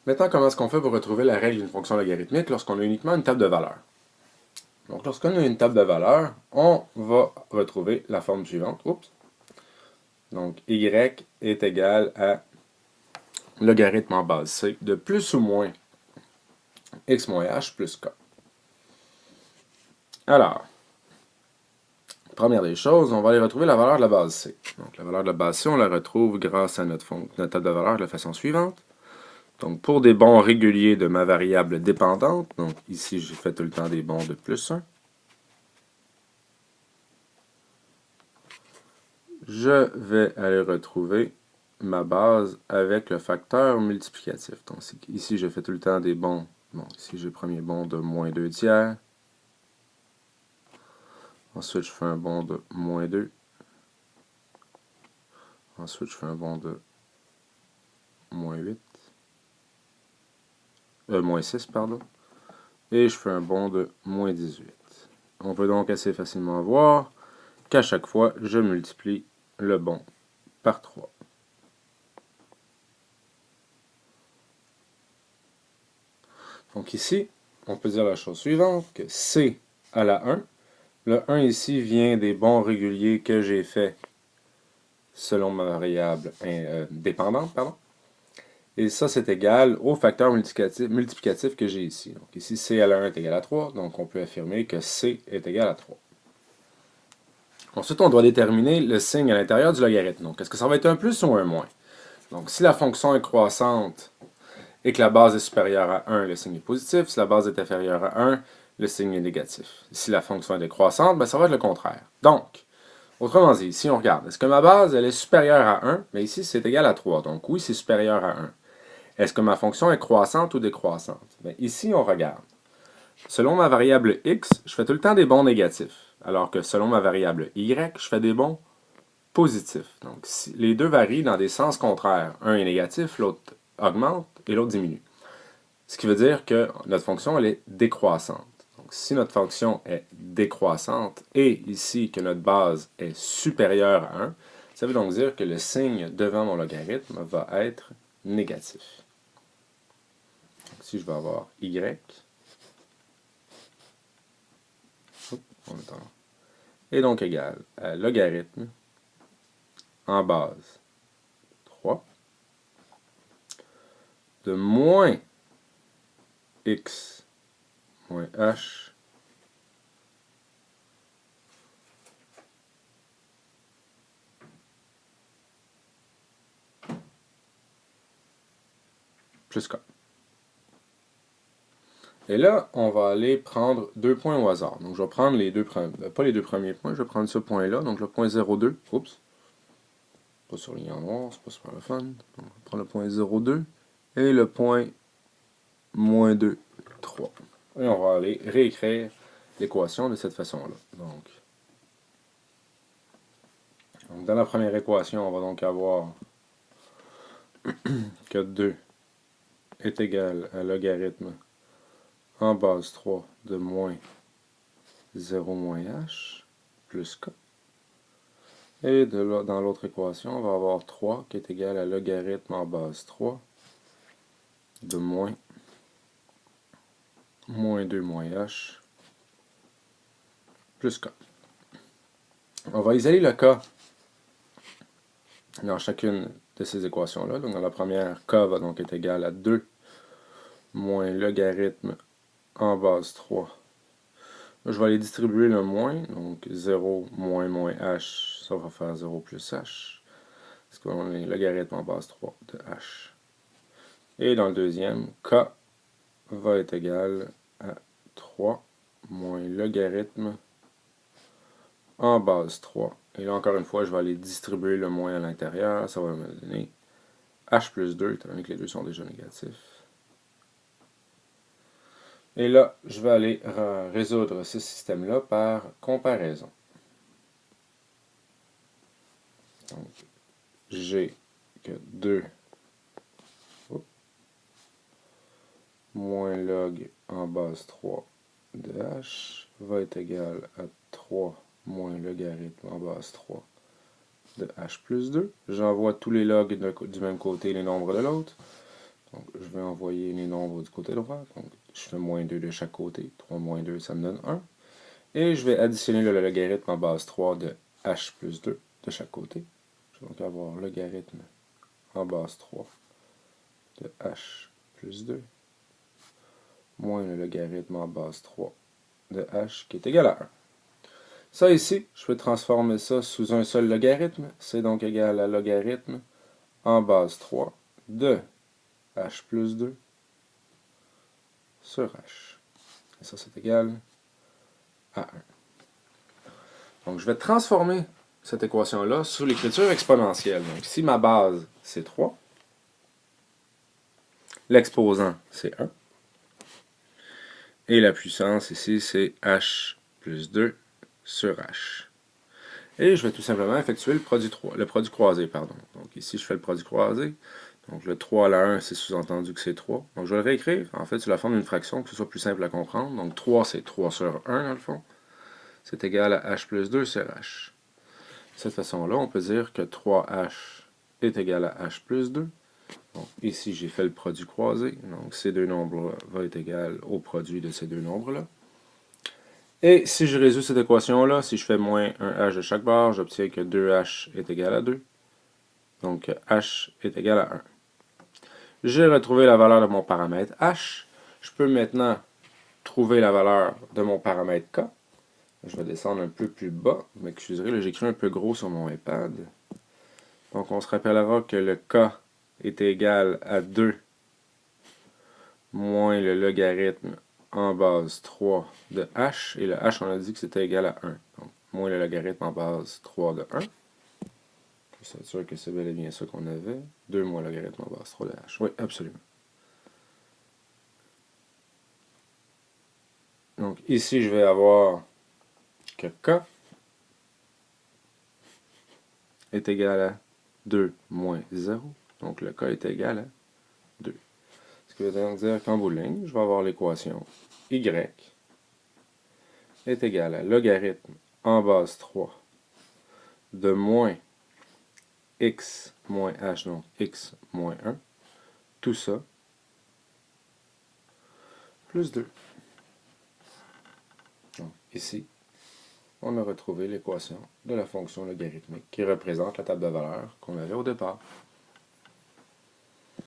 Maintenant, comment est-ce qu'on fait pour retrouver la règle d'une fonction logarithmique lorsqu'on a uniquement une table de valeurs? Donc, lorsqu'on a une table de valeurs, on va retrouver la forme suivante. Oups. Donc, y est égal à logarithme en base c de plus ou moins x moins h plus k. Alors, première des choses, on va aller retrouver la valeur de la base c. Donc, la valeur de la base c, on la retrouve grâce à notre table de valeurs de la façon suivante. Donc, pour des bons réguliers de ma variable dépendante, donc ici, j'ai fait tout le temps des bons de plus 1, je vais aller retrouver ma base avec le facteur multiplicatif. Donc, ici, je fais tout le temps des bons. Bon, ici, j'ai le premier bond de moins 2 tiers. Ensuite, je fais un bond de moins 2. Ensuite, je fais un bond de moins 8. Moins 6, pardon. Et je fais un bond de moins 18. On peut donc assez facilement voir qu'à chaque fois, je multiplie le bond par 3. Donc ici, on peut dire la chose suivante, que c à la 1, le 1 ici vient des bons réguliers que j'ai fait selon ma variable dépendante, pardon. Et ça, c'est égal au facteur multiplicatif que j'ai ici. Donc ici, c à la 1 est égal à 3, donc on peut affirmer que c est égal à 3. Ensuite, on doit déterminer le signe à l'intérieur du logarithme. Donc, est-ce que ça va être un plus ou un moins? Donc, si la fonction est croissante et que la base est supérieure à 1, le signe est positif. Si la base est inférieure à 1, le signe est négatif. Si la fonction est décroissante, ben ça va être le contraire. Donc, autrement dit, si on regarde, est-ce que ma base elle est supérieure à 1? Mais ici, c'est égal à 3. Donc, oui, c'est supérieur à 1. Est-ce que ma fonction est croissante ou décroissante? Bien, ici, on regarde. Selon ma variable x, je fais tout le temps des bons négatifs. Alors que selon ma variable y, je fais des bons positifs. Donc, si les deux varient dans des sens contraires. Un est négatif, l'autre augmente et l'autre diminue. Ce qui veut dire que notre fonction elle est décroissante. Donc, si notre fonction est décroissante et ici que notre base est supérieure à 1, ça veut donc dire que le signe devant mon logarithme va être négatif. Donc, si je vais avoir y, est donc égal à logarithme en base 3 de moins x moins h plus k. Et là, on va aller prendre deux points au hasard. Donc, je vais prendre les deux premiers, pas les deux premiers points, je vais prendre ce point-là, donc le point 0,2. Oups. Pas surligné en noir, c'est pas super le fun. Donc, on va prendre le point 0,2 et le point moins 2, 3. Et on va aller réécrire l'équation de cette façon-là. Donc, dans la première équation, on va donc avoir que 2 est égal à logarithme en base 3 de moins 0 moins h plus k. Et dans l'autre équation, on va avoir 3 qui est égal à logarithme en base 3 de moins 2 moins h plus k. On va isoler le k dans chacune de ces équations-là. Donc dans la première, k va donc être égal à 2 moins logarithme en base 3. Je vais aller distribuer le moins, donc 0 moins moins h, ça va faire 0 plus h. Parce qu'on est logarithme en base 3 de h. Et dans le deuxième, k va être égal à 3 moins logarithme en base 3. Et là, encore une fois, je vais aller distribuer le moins à l'intérieur. Ça va me donner h plus 2, étant donné que les deux sont déjà négatifs. Et là, je vais aller résoudre ce système-là par comparaison. Donc, j'ai que 2 moins log en base 3 de h va être égal à 3 moins logarithme en base 3 de h plus 2. J'envoie tous les logs du même côté et les nombres de l'autre. Donc, je vais envoyer les nombres du côté droit. Donc, je fais moins 2 de chaque côté. 3 moins 2, ça me donne 1. Et je vais additionner le logarithme en base 3 de h plus 2 de chaque côté. Je vais donc avoir logarithme en base 3 de h plus 2 moins le logarithme en base 3 de h qui est égal à 1. Ça ici, je peux transformer ça sous un seul logarithme. C'est donc égal à logarithme en base 3 de h plus 2 sur h. Et ça, c'est égal à 1. Donc, je vais transformer cette équation-là sous l'écriture exponentielle. Donc, si ma base, c'est 3, l'exposant, c'est 1, et la puissance ici, c'est h plus 2 sur h. Et je vais tout simplement effectuer le produit croisé. Donc ici, je fais le produit croisé. Donc le 3 à la 1, c'est sous-entendu que c'est 3. Donc je vais le réécrire, en fait, sous la forme d'une fraction, que ce soit plus simple à comprendre. Donc 3, c'est 3 sur 1, dans le fond. C'est égal à h plus 2 sur h. De cette façon-là, on peut dire que 3h est égal à h plus 2. Donc ici, j'ai fait le produit croisé. Donc ces deux nombres vont être égal au produit de ces deux nombres-là. Et si je résous cette équation-là, si je fais moins 1h de chaque barre, j'obtiens que 2h est égal à 2. Donc h est égal à 1. J'ai retrouvé la valeur de mon paramètre h. Je peux maintenant trouver la valeur de mon paramètre k. Je vais descendre un peu plus bas. Vous m'excuserez, j'écris un peu gros sur mon iPad. Donc on se rappellera que le k est égal à 2 moins le logarithme en base 3 de h. Et le h, on a dit que c'était égal à 1. Donc moins le logarithme en base 3 de 1. Je suis sûr que c'est bel et bien ça qu'on avait. 2 moins le logarithme en base 3 de h. Oui, absolument. Donc ici, je vais avoir que k est égal à 2 moins 0. Donc le k est égal à 2. Ce qui veut donc dire qu'en bout de ligne, je vais avoir l'équation y est égal à logarithme en base 3 de moins x moins h, donc x moins 1, tout ça, plus 2. Donc ici, on a retrouvé l'équation de la fonction logarithmique qui représente la table de valeurs qu'on avait au départ.